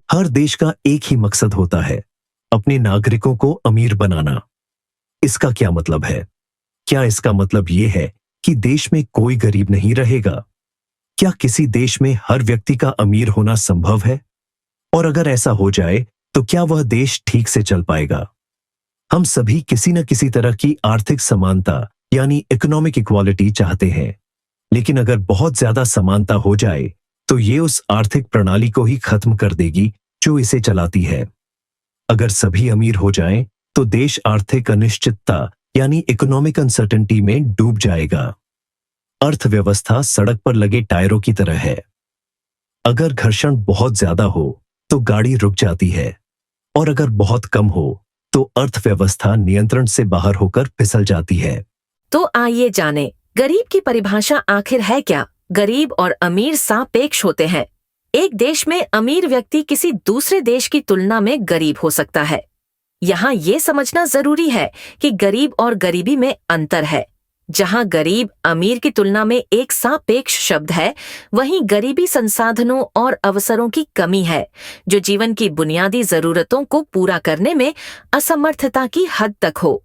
हर देश का एक ही मकसद होता है, अपने नागरिकों को अमीर बनाना। इसका क्या मतलब है? क्या इसका मतलब ये है कि देश में कोई गरीब नहीं रहेगा? क्या किसी देश में हर व्यक्ति का अमीर होना संभव है? और अगर ऐसा हो जाए, तो क्या वह देश ठीक से चल पाएगा? हम सभी किसी न किसी तरह की आर्थिक समानता यानी इकोनॉमिक इक्वालिटी चाहते हैं। लेकिन अगर बहुत ज्यादा समानता हो जाए, तो ये उस आर्थिक प्रणाली को ही खत्म कर देगी जो इसे चलाती है। अगर सभी अमीर हो जाएं, तो देश आर्थिक अनिश्चितता यानी इकोनॉमिक अनसर्टेनिटी में डूब जाएगा। अर्थव्यवस्था सड़क पर लगे टायरों की तरह है। अगर घर्षण बहुत ज्यादा हो तो गाड़ी रुक जाती है, और अगर बहुत कम हो तो अर्थव्यवस्था नियंत्रण से बाहर होकर फिसल जाती है। तो आइए जानें, गरीब की परिभाषा आखिर है क्या? गरीब और अमीर सापेक्ष होते हैं। एक देश में अमीर व्यक्ति किसी दूसरे देश की तुलना में गरीब हो सकता है। यहाँ ये समझना जरूरी है कि गरीब और गरीबी में अंतर है। जहाँ गरीब अमीर की तुलना में एक सापेक्ष शब्द है, वहीं गरीबी संसाधनों और अवसरों की कमी है, जो जीवन की बुनियादी जरूरतों को पूरा करने में असमर्थता की हद तक हो।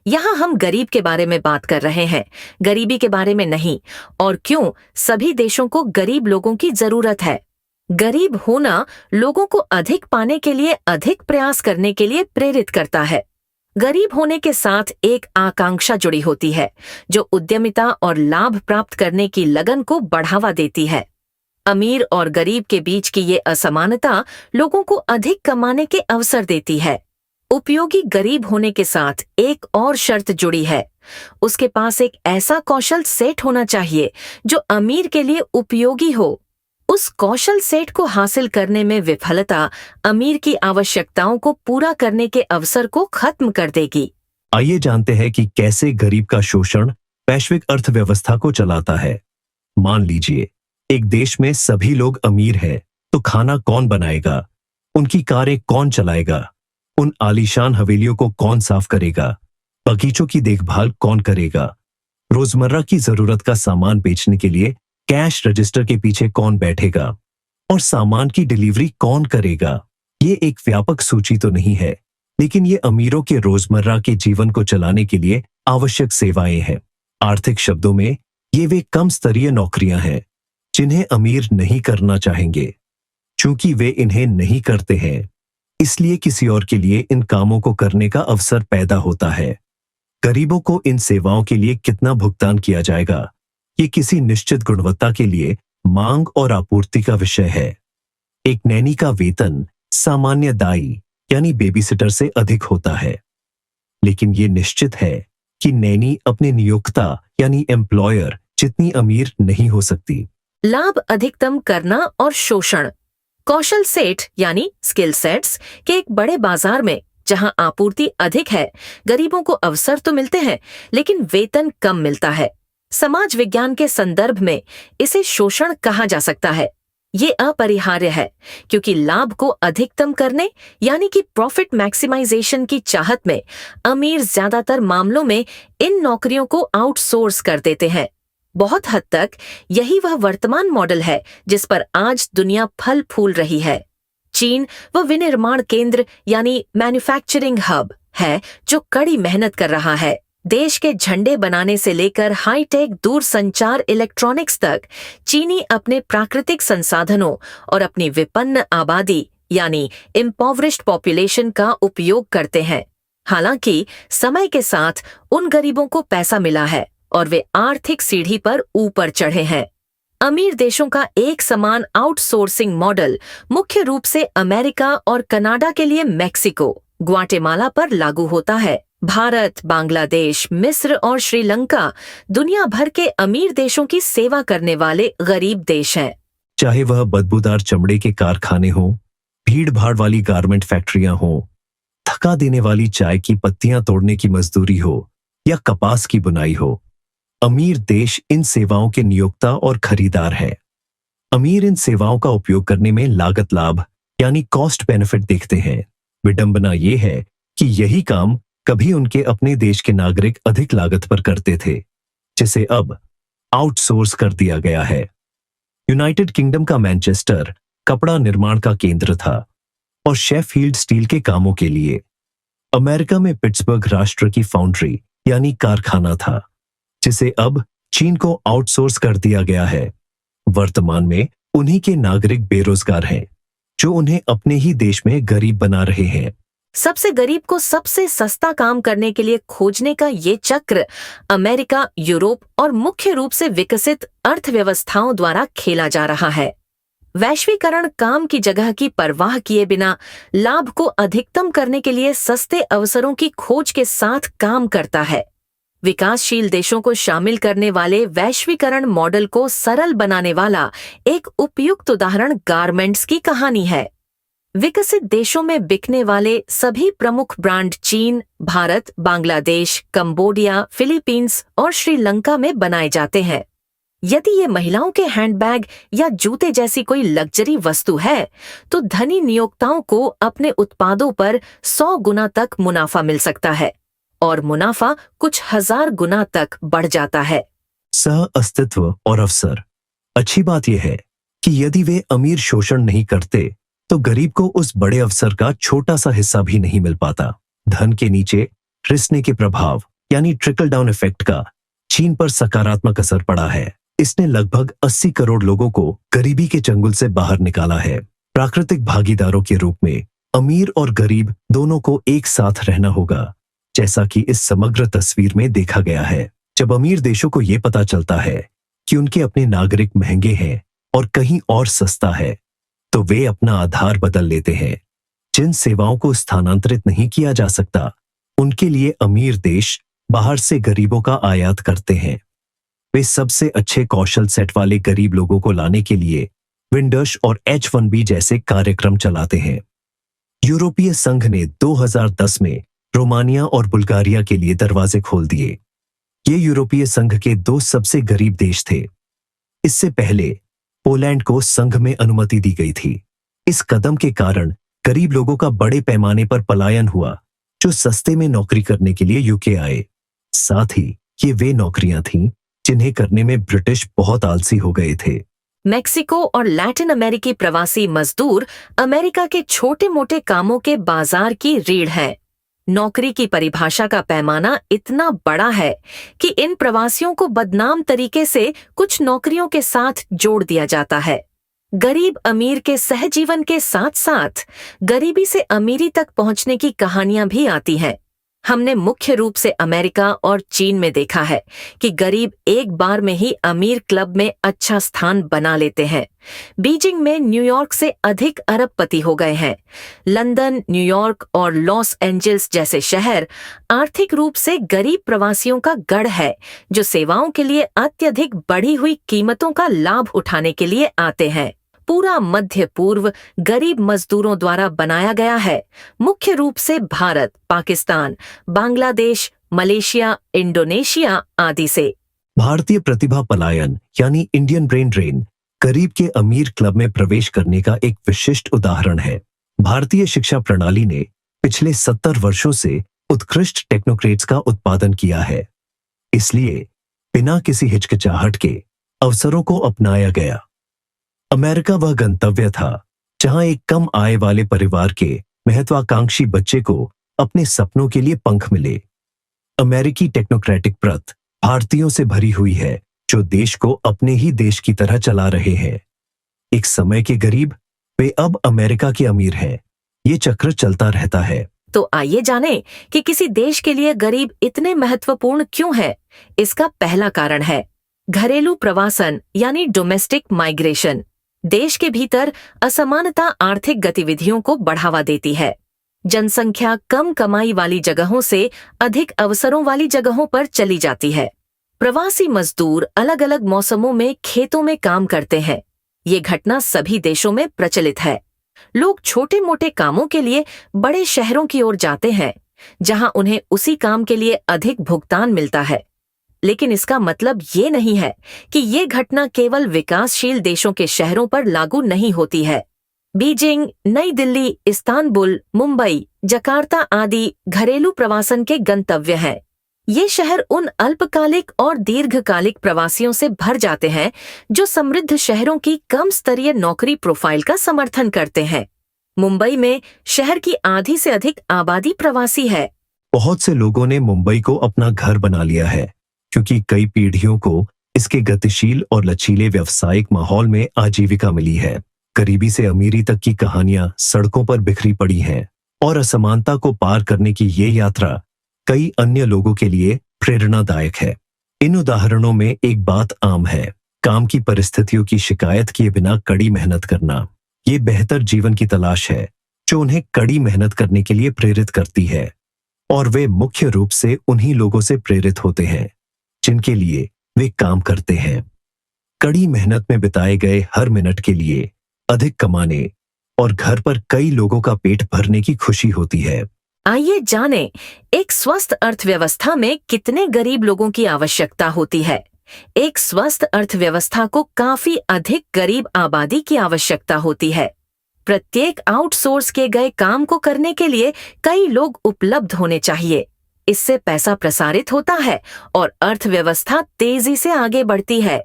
यहाँ हम गरीब के बारे में बात कर रहे हैं, गरीबी के बारे में नहीं। और क्यों सभी देशों को गरीब लोगों की जरूरत है? गरीब होना लोगों को अधिक पाने के लिए अधिक प्रयास करने के लिए प्रेरित करता है। गरीब होने के साथ एक आकांक्षा जुड़ी होती है, जो उद्यमिता और लाभ प्राप्त करने की लगन को बढ़ावा देती है। अमीर और गरीब के बीच की ये असमानता लोगों को अधिक कमाने के अवसर देती है। उपयोगी गरीब होने के साथ एक और शर्त जुड़ी है। उसके पास एक ऐसा कौशल सेट होना चाहिए जो अमीर के लिए उपयोगी हो। उस कौशल सेट को हासिल करने में विफलता अमीर की आवश्यकताओं को पूरा करने के अवसर को खत्म कर देगी। आइए जानते हैं कि कैसे गरीब का शोषण वैश्विक अर्थव्यवस्था को चलाता है। मान लीजिए, एक देश में सभी लोग अमीर हैं, तो खाना कौन बनाएगा? उनकी कारें कौन चलाएगा? उन आलीशान हवेलियों को कौन साफ करेगा? बगीचों की देखभाल कौन करेगा? रोजमर्रा की जरूरत का सामान बेचने के लिए कैश रजिस्टर के पीछे कौन बैठेगा? और सामान की डिलीवरी कौन करेगा? ये एक व्यापक सूची तो नहीं है, लेकिन ये अमीरों के रोजमर्रा के जीवन को चलाने के लिए आवश्यक सेवाएं हैं। आर्थिक शब्दों में, ये वे कम स्तरीय नौकरियां हैं जिन्हें अमीर नहीं करना चाहेंगे। चूंकि वे इन्हें नहीं करते हैं, इसलिए किसी और के लिए इन कामों को करने का अवसर पैदा होता है। गरीबों को इन सेवाओं के लिए कितना भुगतान किया जाएगा, ये किसी निश्चित गुणवत्ता के लिए मांग और आपूर्ति का विषय है। एक नैनी का वेतन सामान्य दाई यानी बेबीसिटर से अधिक होता है, लेकिन ये निश्चित है कि नैनी अपने नियोक्ता यानी एम्प्लॉयर जितनी अमीर नहीं हो सकती। लाभ अधिकतम करना और शोषण। कौशल सेट यानी स्किल सेट्स के एक बड़े बाजार में, जहां आपूर्ति अधिक है, गरीबों को अवसर तो मिलते हैं, लेकिन वेतन कम मिलता है। समाज विज्ञान के संदर्भ में इसे शोषण कहा जा सकता है। ये अपरिहार्य है, क्योंकि लाभ को अधिकतम करने यानी कि प्रॉफिट मैक्सिमाइजेशन की चाहत में अमीर ज्यादातर मामलों में इन नौकरियों को आउटसोर्स कर देते हैं। बहुत हद तक यही वह वर्तमान मॉडल है जिस पर आज दुनिया फल फूल रही है। चीन वह विनिर्माण केंद्र यानी मैन्युफैक्चरिंग हब है जो कड़ी मेहनत कर रहा है। देश के झंडे बनाने से लेकर हाईटेक दूरसंचार इलेक्ट्रॉनिक्स तक चीनी अपने प्राकृतिक संसाधनों और अपनी विपन्न आबादी यानी इम्पोवरिश्ड पॉपुलेशन का उपयोग करते हैं। हालांकि समय के साथ उन गरीबों को पैसा मिला है और वे आर्थिक सीढ़ी पर ऊपर चढ़े हैं। अमीर देशों का एक समान आउटसोर्सिंग मॉडल मुख्य रूप से अमेरिका और कनाडा के लिए मेक्सिको, ग्वाटेमाला पर लागू होता है। भारत, बांग्लादेश, मिस्र और श्रीलंका दुनिया भर के अमीर देशों की सेवा करने वाले गरीब देश हैं। चाहे वह बदबूदार चमड़े के कारखाने हों, भीड़ भाड़ वाली गारमेंट फैक्ट्रियां हों, थका देने वाली चाय की पत्तियां तोड़ने की मजदूरी हो या कपास की बुनाई हो, अमीर देश इन सेवाओं के नियोक्ता और खरीदार है। अमीर इन सेवाओं का उपयोग करने में लागत लाभ यानी कॉस्ट बेनिफिट देखते हैं। विडंबना यह है कि यही काम कभी उनके अपने देश के नागरिक अधिक लागत पर करते थे, जिसे अब आउटसोर्स कर दिया गया है। यूनाइटेड किंगडम का मैनचेस्टर कपड़ा निर्माण का केंद्र था, और शेफील्ड स्टील के कामों के लिए। अमेरिका में पिट्सबर्ग राष्ट्र की फाउंड्री यानी कारखाना था, जिसे अब चीन को आउटसोर्स कर दिया गया है। वर्तमान में उन्हीं के नागरिक बेरोजगार हैं, जो उन्हें अपने ही देश में गरीब बना रहे हैं। सबसे गरीब को सबसे सस्ता काम करने के लिए खोजने का ये चक्र अमेरिका, यूरोप और मुख्य रूप से विकसित अर्थव्यवस्थाओं द्वारा खेला जा रहा है। वैश्वीकरण काम की जगह की परवाह किए बिना लाभ को अधिकतम करने के लिए सस्ते अवसरों की खोज के साथ काम करता है। विकासशील देशों को शामिल करने वाले वैश्वीकरण मॉडल को सरल बनाने वाला एक उपयुक्त उदाहरण गारमेंट्स की कहानी है। विकसित देशों में बिकने वाले सभी प्रमुख ब्रांड चीन, भारत, बांग्लादेश, कंबोडिया, फिलीपींस और श्रीलंका में बनाए जाते हैं। यदि ये महिलाओं के हैंडबैग या जूते जैसी कोई लग्जरी वस्तु है, तो धनी नियोक्ताओं को अपने उत्पादों पर 100 गुना तक मुनाफा मिल सकता है और मुनाफा कुछ हजार गुना तक बढ़ जाता है। सह अस्तित्व और अवसर। अच्छी बात यह है कि यदि वे अमीर शोषण नहीं करते तो गरीब को उस बड़े अवसर का छोटा सा हिस्सा भी नहीं मिल पाता। धन के नीचे रिसने के प्रभाव यानी ट्रिकल डाउन इफेक्ट का चीन पर सकारात्मक असर पड़ा है। इसने लगभग 80 करोड़ लोगों को गरीबी के चंगुल से बाहर निकाला है। प्राकृतिक भागीदारों के रूप में अमीर और गरीब दोनों को एक साथ रहना होगा, जैसा कि इस समग्र तस्वीर में देखा गया है। जब अमीर देशों को यह पता चलता है कि उनके अपने नागरिक महंगे हैं और कहीं और सस्ता है, तो वे अपना आधार बदल लेते हैं। जिन सेवाओं को स्थानांतरित नहीं किया जा सकता, उनके लिए अमीर देश बाहर से गरीबों का आयात करते हैं। वे सबसे अच्छे कौशल सेट वाले गरीब लोगों को लाने के लिए विंडर्स और H1B जैसे कार्यक्रम चलाते हैं। यूरोपीय संघ ने 2010 में रोमानिया और बुल्गारिया के लिए दरवाजे खोल दिए। ये यूरोपीय संघ के 2 सबसे गरीब देश थे। इससे पहले पोलैंड को संघ में अनुमति दी गई थी। इस कदम के कारण गरीब लोगों का बड़े पैमाने पर पलायन हुआ, जो सस्ते में नौकरी करने के लिए यूके आए। साथ ही ये वे नौकरियां थीं जिन्हें करने में ब्रिटिश बहुत आलसी हो गए थे। मेक्सिको और लैटिन अमेरिकी प्रवासी मजदूर अमेरिका के छोटे मोटे कामों के बाजार की रीढ़ हैं। नौकरी की परिभाषा का पैमाना इतना बड़ा है कि इन प्रवासियों को बदनाम तरीके से कुछ नौकरियों के साथ जोड़ दिया जाता है। गरीब अमीर के सहजीवन के साथ साथ गरीबी से अमीरी तक पहुंचने की कहानियां भी आती हैं। हमने मुख्य रूप से अमेरिका और चीन में देखा है कि गरीब एक बार में ही अमीर क्लब में अच्छा स्थान बना लेते हैं। बीजिंग में न्यूयॉर्क से अधिक अरबपति हो गए हैं। लंदन, न्यूयॉर्क और लॉस एंजल्स जैसे शहर आर्थिक रूप से गरीब प्रवासियों का गढ़ है, जो सेवाओं के लिए अत्यधिक बढ़ी हुई कीमतों का लाभ उठाने के लिए आते हैं। पूरा मध्य पूर्व गरीब मजदूरों द्वारा बनाया गया है, मुख्य रूप से भारत, पाकिस्तान, बांग्लादेश, मलेशिया, इंडोनेशिया आदि से। भारतीय प्रतिभा पलायन यानी इंडियन ब्रेन ड्रेन गरीब के अमीर क्लब में प्रवेश करने का एक विशिष्ट उदाहरण है। भारतीय शिक्षा प्रणाली ने पिछले 70 वर्षों से उत्कृष्ट टेक्नोक्रेट्स का उत्पादन किया है। इसलिए बिना किसी हिचकिचाहट के अवसरों को अपनाया गया। अमेरिका वह गंतव्य था जहां एक कम आय वाले परिवार के महत्वाकांक्षी बच्चे को अपने सपनों के लिए पंख मिले। अमेरिकी टेक्नोक्रेटिक प्रथ भारतीयों से भरी हुई है, जो देश को अपने ही देश की तरह चला रहे हैं। एक समय के गरीब, वे अब अमेरिका के अमीर हैं। ये चक्र चलता रहता है। तो आइए जानें कि किसी देश के लिए गरीब इतने महत्वपूर्ण क्यों है। इसका पहला कारण है घरेलू प्रवासन यानी डोमेस्टिक माइग्रेशन। देश के भीतर असमानता आर्थिक गतिविधियों को बढ़ावा देती है। जनसंख्या कम कमाई वाली जगहों से अधिक अवसरों वाली जगहों पर चली जाती है। प्रवासी मजदूर अलग अलग मौसमों में खेतों में काम करते हैं। ये घटना सभी देशों में प्रचलित है। लोग छोटे मोटे कामों के लिए बड़े शहरों की ओर जाते हैं, जहां उन्हें उसी काम के लिए अधिक भुगतान मिलता है। लेकिन इसका मतलब ये नहीं है कि ये घटना केवल विकासशील देशों के शहरों पर लागू नहीं होती है। बीजिंग, नई दिल्ली, इस्तांबुल, मुंबई, जकार्ता आदि घरेलू प्रवासन के गंतव्य हैं। ये शहर उन अल्पकालिक और दीर्घकालिक प्रवासियों से भर जाते हैं जो समृद्ध शहरों की कम स्तरीय नौकरी प्रोफाइल का समर्थन करते हैं। मुंबई में शहर की आधी से अधिक आबादी प्रवासी है। बहुत से लोगों ने मुंबई को अपना घर बना लिया है क्योंकि कई पीढ़ियों को इसके गतिशील और लचीले व्यावसायिक माहौल में आजीविका मिली है। गरीबी से अमीरी तक की कहानियां सड़कों पर बिखरी पड़ी हैं और असमानता को पार करने की ये यात्रा कई अन्य लोगों के लिए प्रेरणादायक है। इन उदाहरणों में एक बात आम है, काम की परिस्थितियों की शिकायत किए बिना कड़ी मेहनत करना। ये बेहतर जीवन की तलाश है जो उन्हें कड़ी मेहनत करने के लिए प्रेरित करती है, और वे मुख्य रूप से उन्हीं लोगों से प्रेरित होते हैं जिनके लिए वे काम करते हैं। कड़ी मेहनत में बिताए गए हर मिनट के लिए अधिक कमाने और घर पर कई लोगों का पेट भरने की खुशी होती है। आइए जानें, एक स्वस्थ अर्थव्यवस्था में कितने गरीब लोगों की आवश्यकता होती है। एक स्वस्थ अर्थव्यवस्था को काफी अधिक गरीब आबादी की आवश्यकता होती है। प्रत्येक आउटसोर्स किए गए काम को करने के लिए कई लोग उपलब्ध होने चाहिए। इससे पैसा प्रसारित होता है और अर्थव्यवस्था तेजी से आगे बढ़ती है।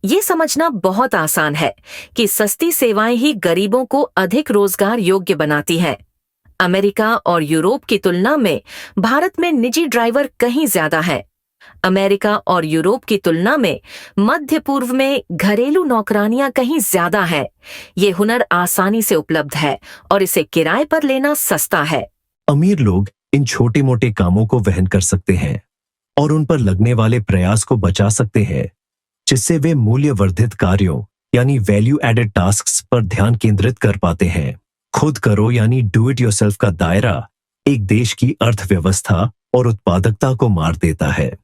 ये समझना बहुत आसान है कि सस्ती सेवाएं ही गरीबों को अधिक रोजगार योग्य बनाती हैं। अमेरिका और यूरोप की तुलना में भारत में निजी ड्राइवर कहीं ज्यादा हैं। अमेरिका और यूरोप की तुलना में मध्य पूर्व में घरेलू नौकरानियां कहीं ज्यादा हैं। ये हुनर आसानी से उपलब्ध है और इसे किराए पर लेना सस्ता है। अमीर लोग इन छोटे मोटे कामों को वहन कर सकते हैं और उन पर लगने वाले प्रयास को बचा सकते हैं, जिससे वे मूल्य वर्धित कार्यों यानी वैल्यू एडेड टास्क्स पर ध्यान केंद्रित कर पाते हैं। खुद करो यानी डू इट योरसेल्फ का दायरा एक देश की अर्थव्यवस्था और उत्पादकता को मार देता है।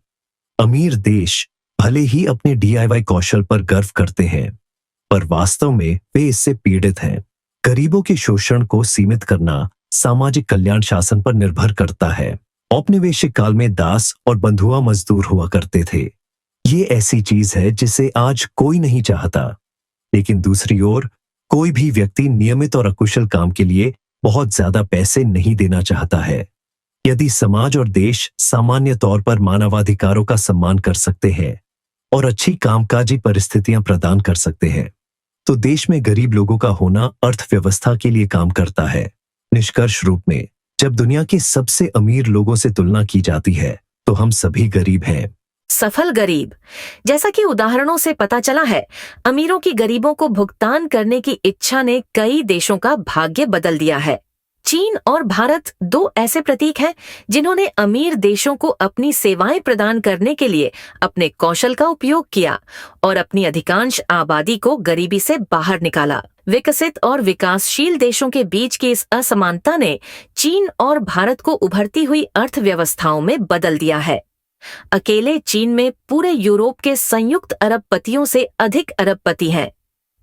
अमीर देश भले ही अपने DIY कौशल पर गर्व करते हैं, पर वास्तव में वे इससे पीड़ित हैं। गरीबों के शोषण को सीमित करना सामाजिक कल्याण शासन पर निर्भर करता है। औपनिवेशिक काल में दास और बंधुआ मजदूर हुआ करते थे। ये ऐसी चीज है जिसे आज कोई नहीं चाहता, लेकिन दूसरी ओर कोई भी व्यक्ति नियमित और अकुशल काम के लिए बहुत ज्यादा पैसे नहीं देना चाहता है। यदि समाज और देश सामान्य तौर पर मानवाधिकारों का सम्मान कर सकते हैं और अच्छी कामकाजी परिस्थितियां प्रदान कर सकते हैं, तो देश में गरीब लोगों का होना अर्थव्यवस्था के लिए काम करता है। निष्कर्ष रूप में, जब दुनिया के सबसे अमीर लोगों से तुलना की जाती है, तो हम सभी गरीब हैं। सफल गरीब, जैसा कि उदाहरणों से पता चला है, अमीरों की गरीबों को भुगतान करने की इच्छा ने कई देशों का भाग्य बदल दिया है। चीन और भारत दो ऐसे प्रतीक हैं जिन्होंने अमीर देशों को अपनी सेवाएं प्रदान करने के लिए अपने कौशल का उपयोग किया और अपनी अधिकांश आबादी को गरीबी से बाहर निकाला। विकसित और विकासशील देशों के बीच की इस असमानता ने चीन और भारत को उभरती हुई अर्थव्यवस्थाओं में बदल दिया है। अकेले चीन में पूरे यूरोप के संयुक्त अरबपतियों से अधिक अरबपति हैं।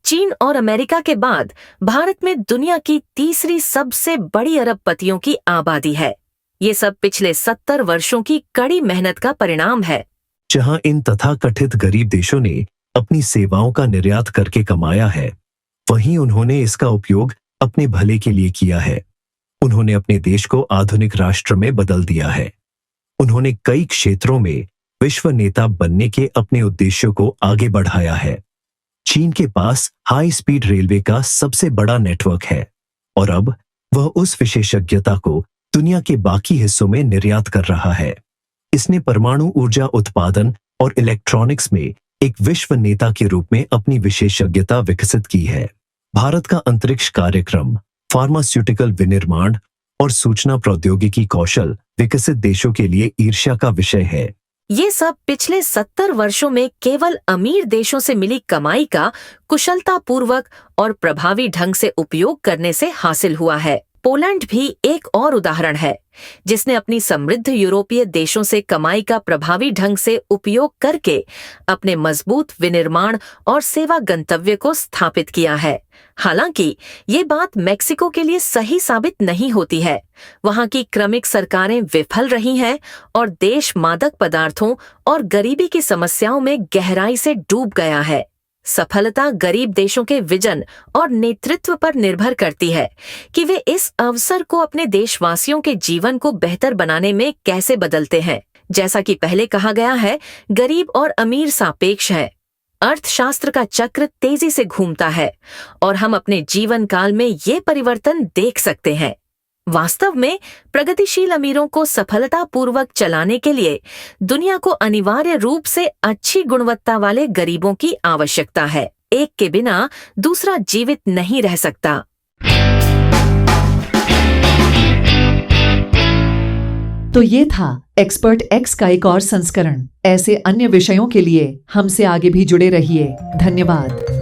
चीन और अमेरिका के बाद भारत में दुनिया की तीसरी सबसे बड़ी अरबपतियों की आबादी है। ये सब पिछले 70 वर्षों की कड़ी मेहनत का परिणाम है। जहां इन तथाकथित गरीब देशों ने अपनी सेवाओं का निर्यात करके कमाया है, वहीं उन्होंने इसका उपयोग अपने भले के लिए किया है। उन्होंने अपने देश को आधुनिक राष्ट्र में बदल दिया है। उन्होंने कई क्षेत्रों में विश्व नेता बनने के अपने उद्देश्यों को आगे बढ़ाया है। चीन के पास हाई स्पीड रेलवे का सबसे बड़ा नेटवर्क है और अब वह उस विशेषज्ञता को दुनिया के बाकी हिस्सों में निर्यात कर रहा है। इसने परमाणु ऊर्जा उत्पादन और इलेक्ट्रॉनिक्स में एक विश्व नेता के रूप में अपनी विशेषज्ञता विकसित की है। भारत का अंतरिक्ष कार्यक्रम, फार्मास्यूटिकल विनिर्माण और सूचना प्रौद्योगिकी कौशल विकसित देशों के लिए ईर्ष्या का विषय है। ये सब पिछले 70 वर्षों में केवल अमीर देशों से मिली कमाई का कुशलतापूर्वक और प्रभावी ढंग से उपयोग करने से हासिल हुआ है। पोलैंड भी एक और उदाहरण है, जिसने अपनी समृद्ध यूरोपीय देशों से कमाई का प्रभावी ढंग से उपयोग करके अपने मजबूत विनिर्माण और सेवा गंतव्य को स्थापित किया है। हालांकि ये बात मेक्सिको के लिए सही साबित नहीं होती है। वहां की क्रमिक सरकारें विफल रही हैं और देश मादक पदार्थों और गरीबी की समस्याओं में गहराई से डूब गया है। सफलता गरीब देशों के विजन और नेतृत्व पर निर्भर करती है कि वे इस अवसर को अपने देशवासियों के जीवन को बेहतर बनाने में कैसे बदलते हैं। जैसा कि पहले कहा गया है, गरीब और अमीर सापेक्ष हैं। अर्थशास्त्र का चक्र तेजी से घूमता है और हम अपने जीवन काल में ये परिवर्तन देख सकते हैं। वास्तव में प्रगतिशील अमीरों को सफलतापूर्वक चलाने के लिए दुनिया को अनिवार्य रूप से अच्छी गुणवत्ता वाले गरीबों की आवश्यकता है। एक के बिना दूसरा जीवित नहीं रह सकता। तो ये था एक्सपर्ट एक्स का एक और संस्करण। ऐसे अन्य विषयों के लिए हमसे आगे भी जुड़े रहिए। धन्यवाद।